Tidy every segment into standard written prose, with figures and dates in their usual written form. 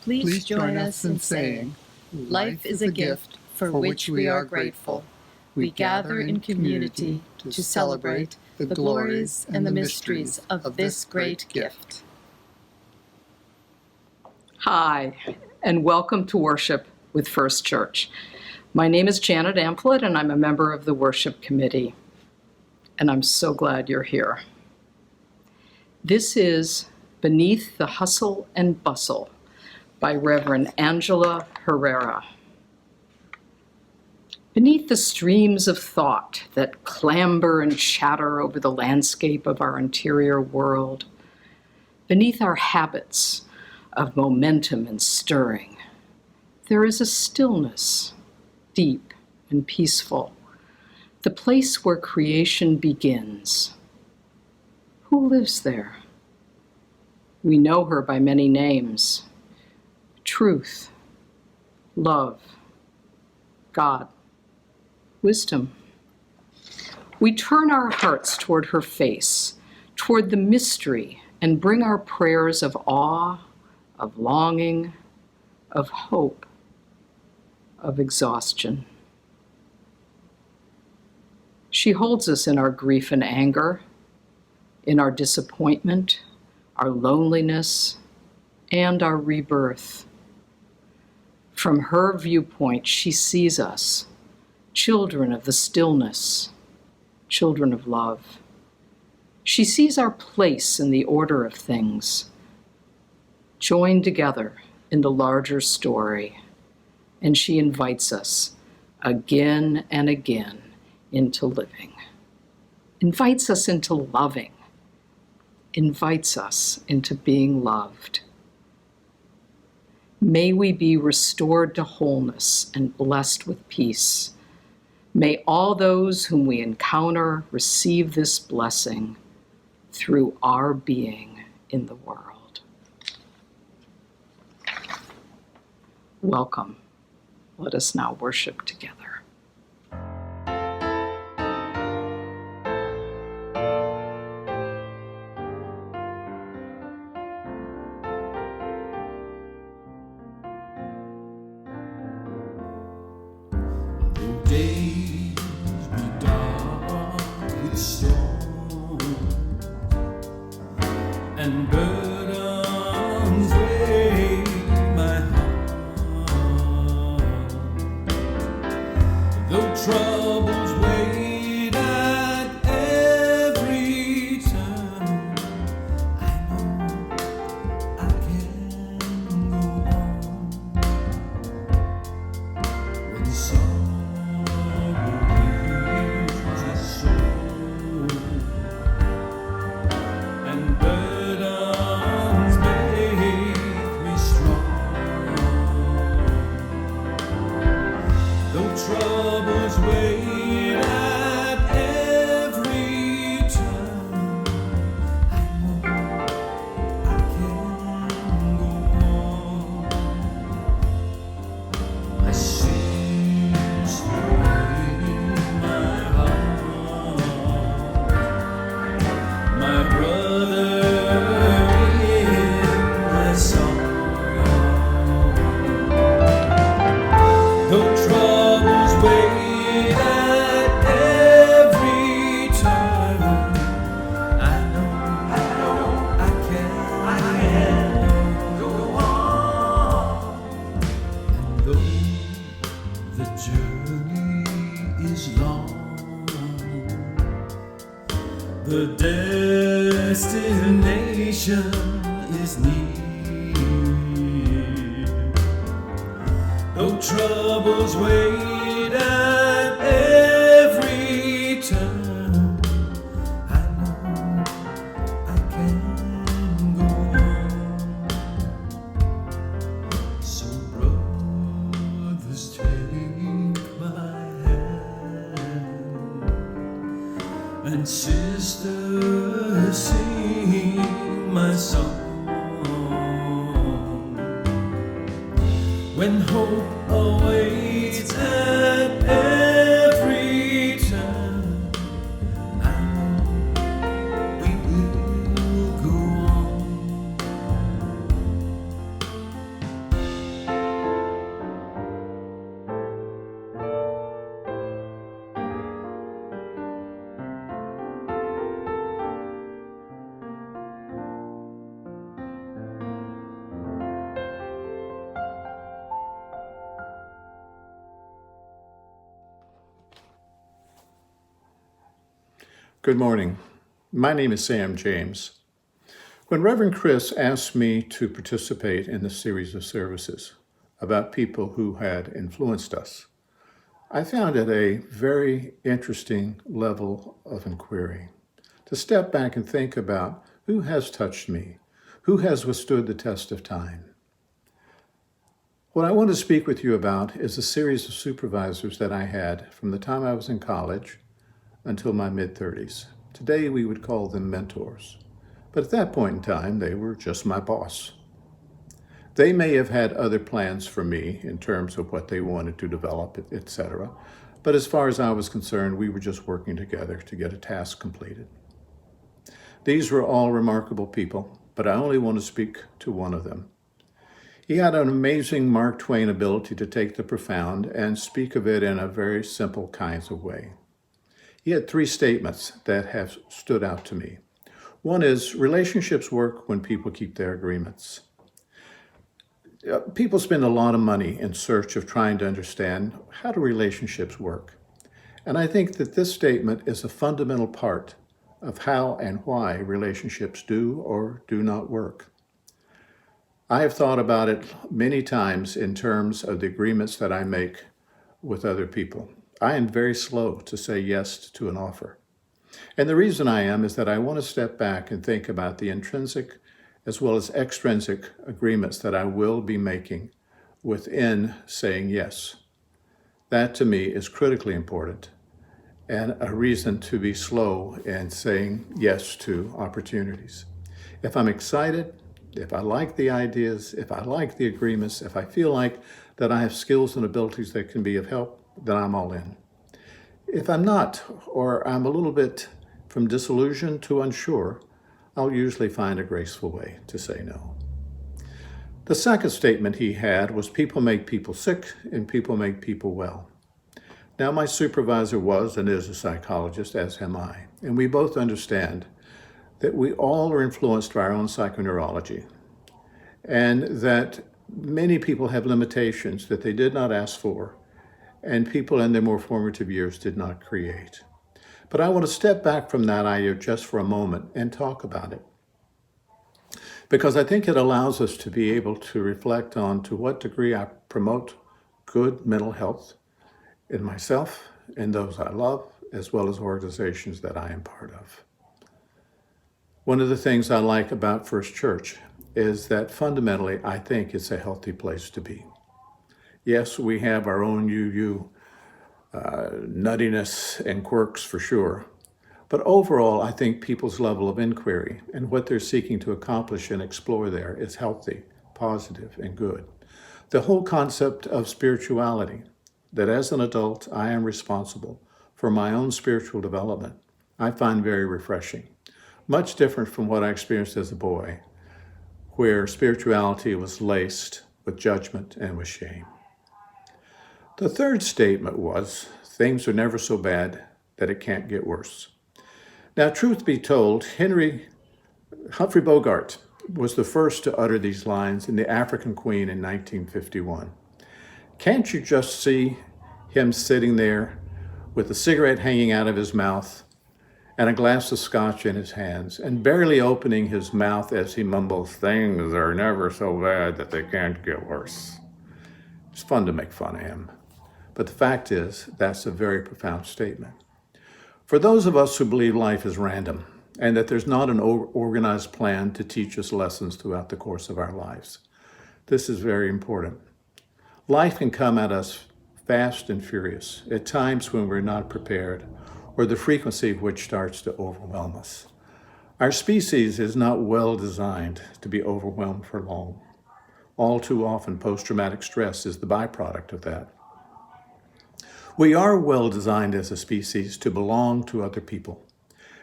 Please join us in saying, life is a gift for which we are grateful. We gather in community to celebrate the glories and the mysteries of this great gift. Hi, and welcome to worship with First Church. My name is Janet Amplet, and I'm a member of the worship committee. And I'm so glad you're here. This is Beneath the Hustle and Bustle by Reverend Angela Herrera. Beneath the streams of thought that clamber and chatter over the landscape of our interior world, beneath our habits of momentum and stirring, there is a stillness, deep and peaceful, the place where creation begins. Who lives there? We know her by many names: truth, love, God, wisdom. We turn our hearts toward her face, toward the mystery, and bring our prayers of awe, of longing, of hope, of exhaustion. She holds us in our grief and anger, in our disappointment, our loneliness, and our rebirth. From her viewpoint, she sees us, children of the stillness, children of love. She sees our place in the order of things, joined together in the larger story, and she invites us again and again into living, invites us into loving, invites us into being loved. May we be restored to wholeness and blessed with peace. May all those whom we encounter receive this blessing through our being in the world. Welcome. Let us now worship together. And burdens weigh my heart, though troubles wait at every turn, I know I can salvation is near. Though troubles wait at every turn, I know I can go on. So brothers, take my hand, and sisters, sing my song. When hope awaits at every turn, I know we will go on. Good morning. My name is Sam James. When Reverend Chris asked me to participate in the series of services about people who had influenced us, I found it a very interesting level of inquiry to step back and think about who has touched me, who has withstood the test of time. What I want to speak with you about is a series of supervisors that I had from the time I was in college until my mid-30s. Today we would call them mentors, but at that point in time they were just my boss. They may have had other plans for me in terms of what they wanted to develop, etc. But as far as I was concerned, we were just working together to get a task completed. These were all remarkable people, but I only want to speak to one of them. He had an amazing Mark Twain ability to take the profound and speak of it in a very simple kinds of way. He had three statements that have stood out to me. One is, relationships work when people keep their agreements. People spend a lot of money in search of trying to understand how do relationships work. And I think that this statement is a fundamental part of how and why relationships do or do not work. I have thought about it many times in terms of the agreements that I make with other people. I am very slow to say yes to an offer. And the reason I am is that I want to step back and think about the intrinsic as well as extrinsic agreements that I will be making within saying yes. That to me is critically important and a reason to be slow in saying yes to opportunities. If I'm excited, if I like the ideas, if I like the agreements, if I feel like that I have skills and abilities that can be of help, then I'm all in. If I'm not, or I'm a little bit from disillusioned to unsure, I'll usually find a graceful way to say no. The second statement he had was, people make people sick and people make people well. Now, my supervisor was and is a psychologist, as am I, and we both understand that we all are influenced by our own psychoneurology, and that many people have limitations that they did not ask for, and people in their more formative years did not create. But I want to step back from that idea just for a moment and talk about it, because I think it allows us to be able to reflect on to what degree I promote good mental health in myself and those I love, as well as organizations that I am part of. One of the things I like about First Church is that fundamentally I think it's a healthy place to be. Yes, we have our own nuttiness and quirks for sure, but overall I think people's level of inquiry and what they're seeking to accomplish and explore there is healthy, positive, and good. The whole concept of spirituality, that as an adult I am responsible for my own spiritual development, I find very refreshing. Much different from what I experienced as a boy, where spirituality was laced with judgment and with shame. The third statement was, things are never so bad that it can't get worse. Now, truth be told, Humphrey Bogart was the first to utter these lines in The African Queen in 1951. Can't you just see him sitting there with a cigarette hanging out of his mouth and a glass of scotch in his hands, and barely opening his mouth as he mumbles, "Things are never so bad that they can't get worse." It's fun to make fun of him. But the fact is, that's a very profound statement. For those of us who believe life is random and that there's not an organized plan to teach us lessons throughout the course of our lives, this is very important. Life can come at us fast and furious, at times when we're not prepared, or the frequency of which starts to overwhelm us. Our species is not well designed to be overwhelmed for long. All too often, post-traumatic stress is the byproduct of that. We are well designed as a species to belong to other people.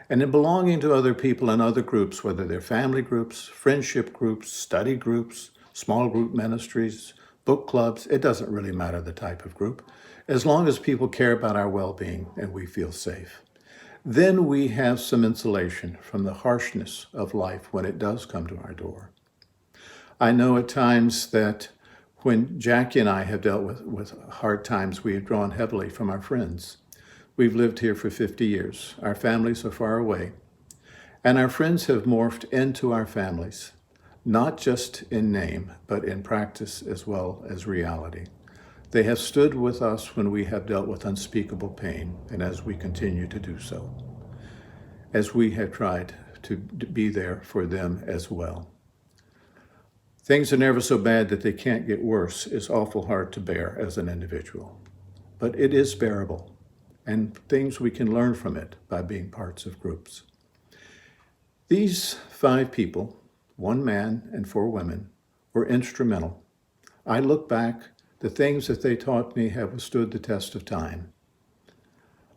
And in belonging to other people and other groups, whether they're family groups, friendship groups, study groups, small group ministries, book clubs, it doesn't really matter the type of group, as long as people care about our well-being and we feel safe. Then we have some insulation from the harshness of life when it does come to our door. I know at times that when Jackie and I have dealt with hard times, we have drawn heavily from our friends. We've lived here for 50 years. Our families are far away. And our friends have morphed into our families, not just in name, but in practice as well as reality. They have stood with us when we have dealt with unspeakable pain, and as we continue to do so, as we have tried to be there for them as well. Things are never so bad that they can't get worse is awful hard to bear as an individual, but it is bearable, and things we can learn from it by being parts of groups. These 5 people, 1 man and 4 women, were instrumental. I look back, the things that they taught me have withstood the test of time.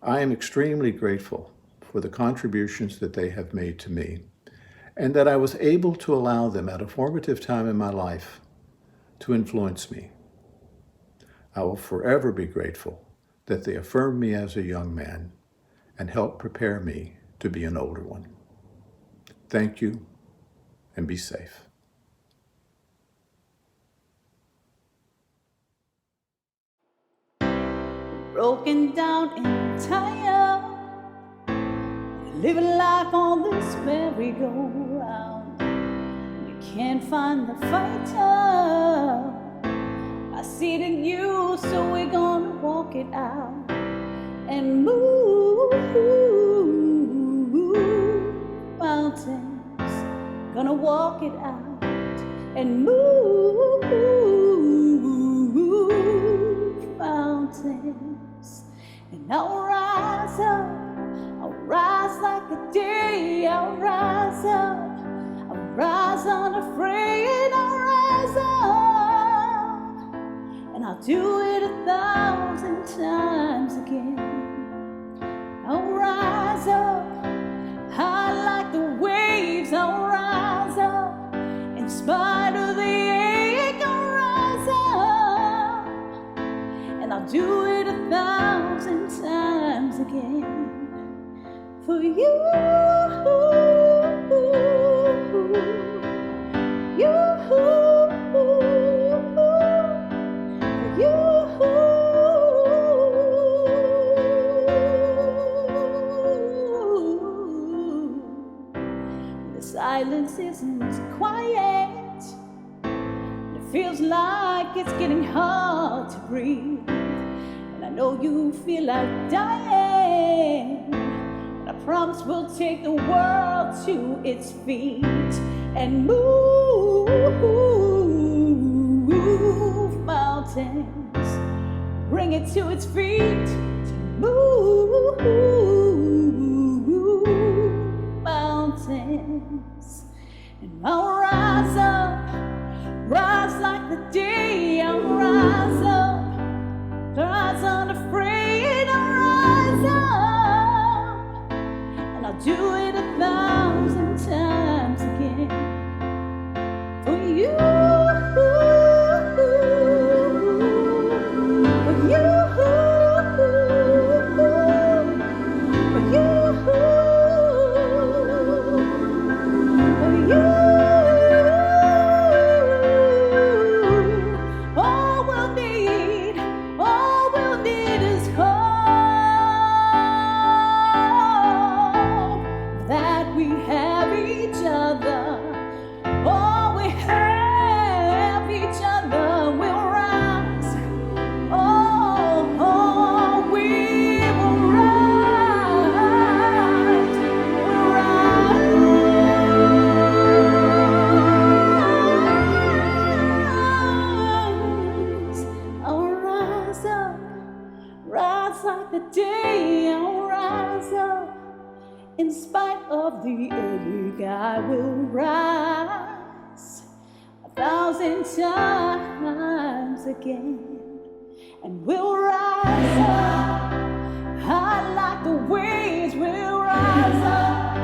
I am extremely grateful for the contributions that they have made to me, and that I was able to allow them at a formative time in my life to influence me. I will forever be grateful that they affirmed me as a young man and helped prepare me to be an older one. Thank you, and be safe. Broken down and tired, living life on this merry-go-round. You can't find the fighter. I see it in you, so we're gonna walk it out and move mountains. Gonna walk it out and move mountains. And I'll rise up, I'll rise like the day, I'll rise up, I'll rise unafraid, I'll rise up, and I'll do it 1,000 times again. I'll rise up, high like the waves, I'll rise up, in spite of the ache, I'll rise up, and I'll do it 1,000 times again. For you, you, for you. The silence isn't quiet. It feels like it's getting hard to breathe. And I know you feel like dying. I promise we'll take the world to its feet and move mountains. Bring it to its feet to move mountains. And I'll rise up, rise like the day. I'll rise up, rise unafraid. I'll rise up, and I'll do it 1,000 times again. For you, for you, for you, for you. Oh, we'll be the day I'll rise up. In spite of the ache, I will rise 1,000 times again, and we'll rise up. High like the waves, we'll rise up.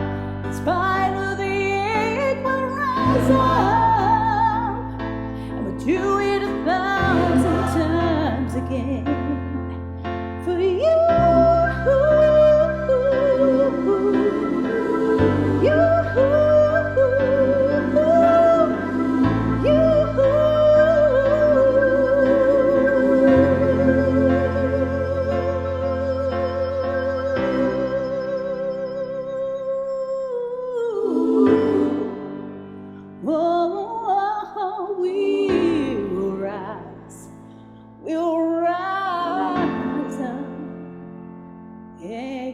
In spite of the ache, we'll rise up, and we'll do it 1,000 times again for you. We'll rise up. Yeah.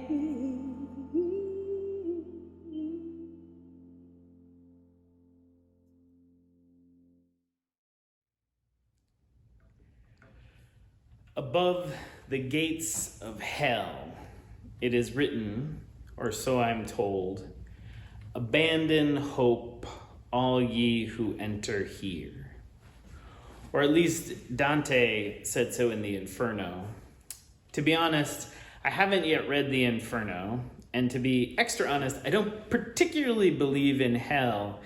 Above the gates of hell, it is written, or so I'm told, abandon hope, all ye who enter here. Or at least Dante said so in the Inferno. To be honest, I haven't yet read the Inferno, and to be extra honest, I don't particularly believe in hell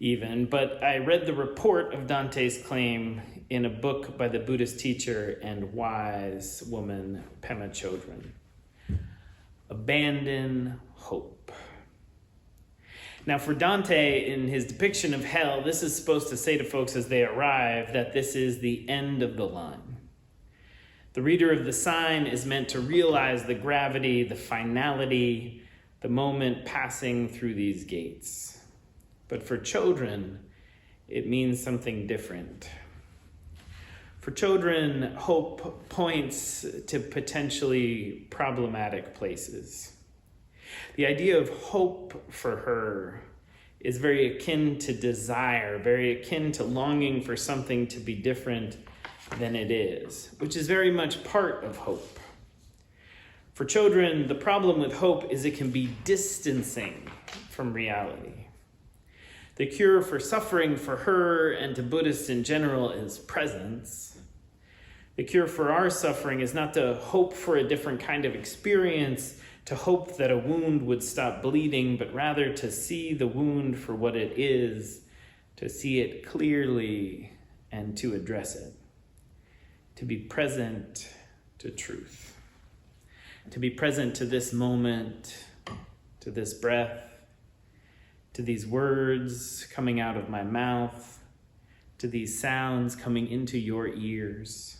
even, but I read the report of Dante's claim in a book by the Buddhist teacher and wise woman Pema Chodron. Abandon hope. Now for Dante, in his depiction of hell, this is supposed to say to folks as they arrive that this is the end of the line. The reader of the sign is meant to realize the gravity, the finality, the moment passing through these gates. But for Chodron, it means something different. For Chodron, hope points to potentially problematic places. The idea of hope for her is very akin to desire, very akin to longing for something to be different than it is, which is very much part of hope. For Chodron, the problem with hope is it can be distancing from reality. The cure for suffering for her and to Buddhists in general is presence. The cure for our suffering is not to hope for a different kind of experience, to hope that a wound would stop bleeding, but rather to see the wound for what it is, to see it clearly and to address it. To be present to truth. To be present to this moment, to this breath, to these words coming out of my mouth, to these sounds coming into your ears,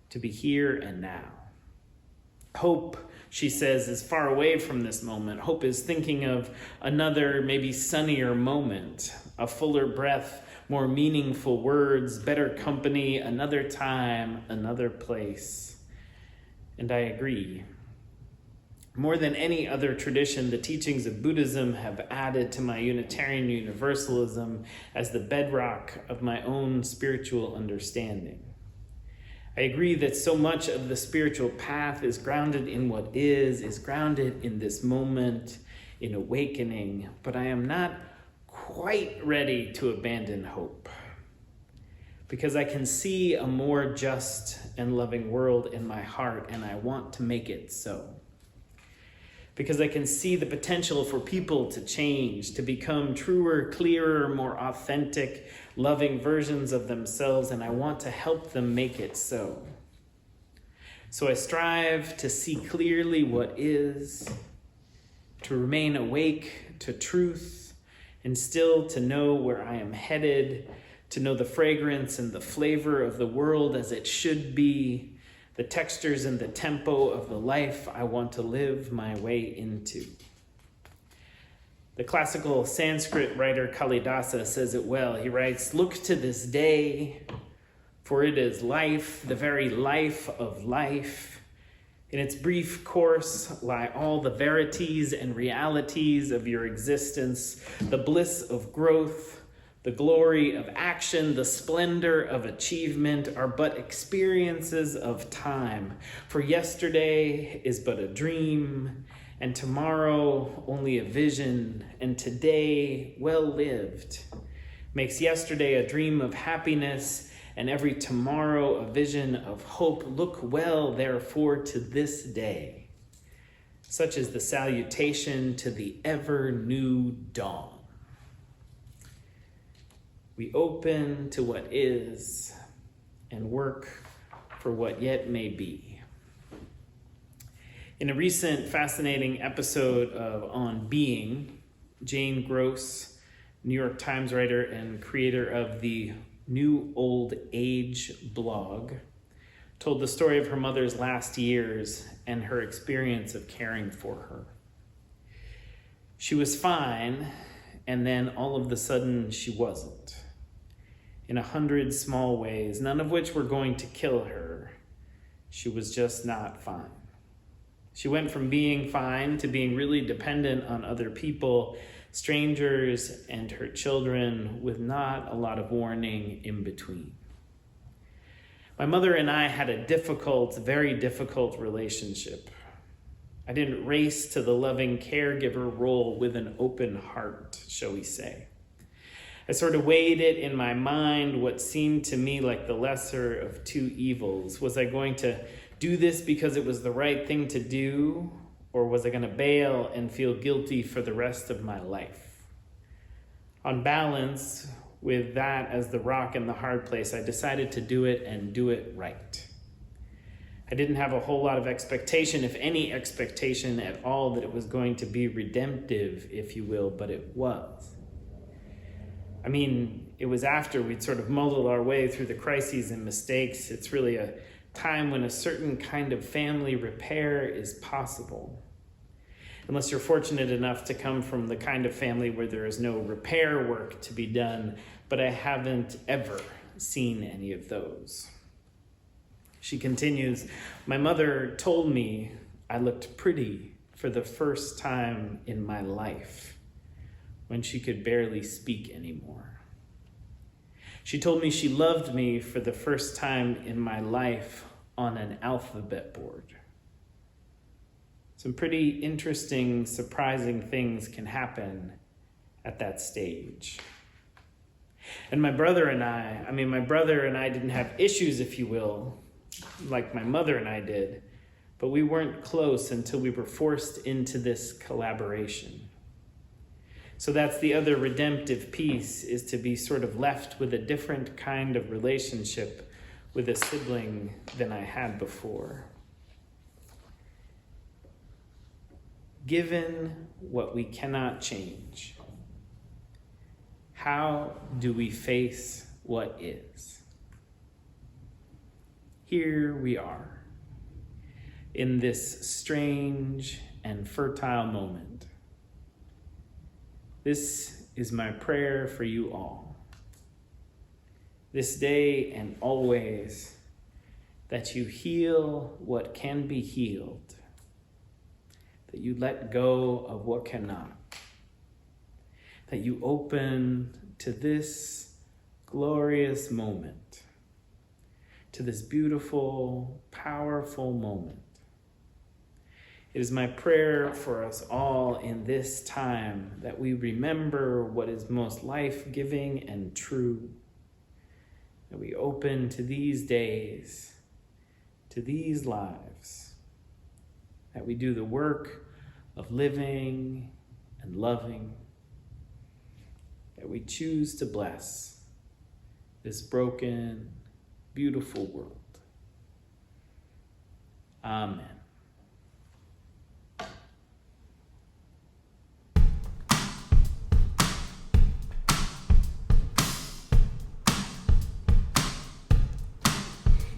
to be here and now. Hope, she says, is far away from this moment. Hope is thinking of another, maybe sunnier moment, a fuller breath, more meaningful words, better company, another time, another place. And I agree. More than any other tradition, the teachings of Buddhism have added to my Unitarian Universalism as the bedrock of my own spiritual understanding. I agree that so much of the spiritual path is grounded in what is grounded in this moment, in awakening, but I am not quite ready to abandon hope, because I can see a more just and loving world in my heart, and I want to make it so. Because I can see the potential for people to change, to become truer, clearer, more authentic, loving versions of themselves, and I want to help them make it so. So I strive to see clearly what is, to remain awake to truth, and still to know where I am headed, to know the fragrance and the flavor of the world as it should be, the textures and the tempo of the life I want to live my way into. The classical Sanskrit writer Kalidasa says it well. He writes, "Look to this day, for it is life, the very life of life. In its brief course lie all the verities and realities of your existence, the bliss of growth, The glory of action, the splendor of achievement are but experiences of time. For yesterday is but a dream, and tomorrow only a vision, and today well lived. Makes yesterday a dream of happiness, and every tomorrow a vision of hope. Look well, therefore, to this day. Such is the salutation to the ever new dawn. We open to what is and work for what yet may be. In a recent fascinating episode of On Being, Jane Gross, New York Times writer and creator of the New Old Age blog, told the story of her mother's last years and her experience of caring for her. She was fine, and then all of a sudden she wasn't. In 100 small ways, none of which were going to kill her, she was just not fine. She went from being fine to being really dependent on other people, strangers, and her children, with not a lot of warning in between. My mother and I had a difficult, very difficult relationship. I didn't race to the loving caregiver role with an open heart, shall we say. I sort of weighed it in my mind, what seemed to me like the lesser of two evils. Was I going to do this because it was the right thing to do, or was I going to bail and feel guilty for the rest of my life? On balance, with that as the rock and the hard place, I decided to do it and do it right. I didn't have a whole lot of expectation, if any expectation at all, that it was going to be redemptive, if you will, but it was. I mean, it was after we'd sort of muddled our way through the crises and mistakes. It's really a time when a certain kind of family repair is possible. Unless you're fortunate enough to come from the kind of family where there is no repair work to be done, but I haven't ever seen any of those. She continues, my mother told me I looked pretty for the first time in my life, when she could barely speak anymore. She told me she loved me for the first time in my life on an alphabet board. Some pretty interesting, surprising things can happen at that stage. And my brother and I didn't have issues, if you will, like my mother and I did, but we weren't close until we were forced into this collaboration. So that's the other redemptive piece, is to be sort of left with a different kind of relationship with a sibling than I had before. Given what we cannot change, how do we face what is? Here we are, in this strange and fertile moment. This is my prayer for you all. This day and always, that you heal what can be healed, that you let go of what cannot, that you open to this glorious moment, to this beautiful, powerful moment. It is my prayer for us all in this time that we remember what is most life-giving and true, that we open to these days, to these lives, that we do the work of living and loving, that we choose to bless this broken, beautiful world. Amen.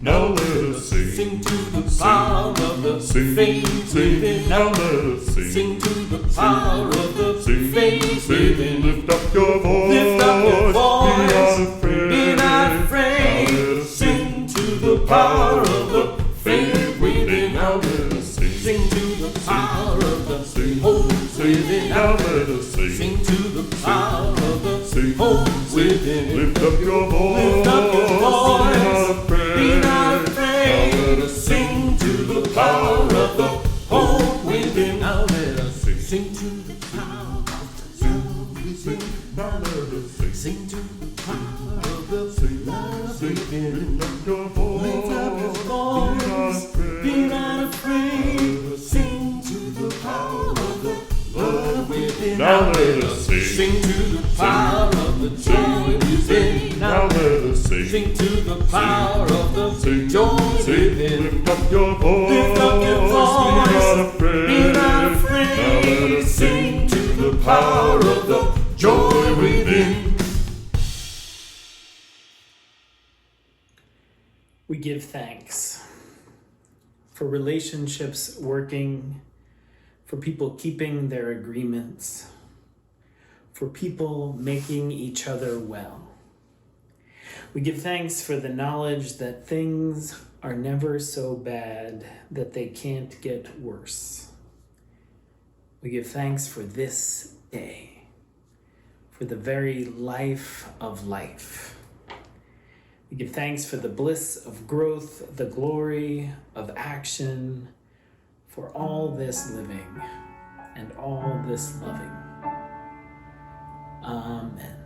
Now let us sing to the power of the faith within. Now let us sing to the power of the faith within. Lift up your voice. Lift up your voice. Be not afraid. Sing to the power of the faith within. Now let us sing to the power of the hope within. Now let us sing to the power of the hope within. within. Lift up your voice. Lift up your voice. Be not afraid. Be not Now let us Sing to the power of the hope within. Now let us sing to the power of the love within. Now let us sing. Sing to the power of the love within. Lift up your voice. Lift up your voice. Be not afraid. Sing to the power of the love within. Now let us sing. Sing to the power of the joy within. Now let us sing. Sing to the power of the Sing, joy sing, within. lift up your voice. Lift up your Be not voice. afraid. Be not Now let afraid. us Sing to the power of the joy within. We give thanks for relationships working, for people keeping their agreements, for people making each other well. We give thanks for the knowledge that things are never so bad that they can't get worse. We give thanks for this day, for the very life of life. We give thanks for the bliss of growth, the glory of action, for all this living and all this loving. Amen.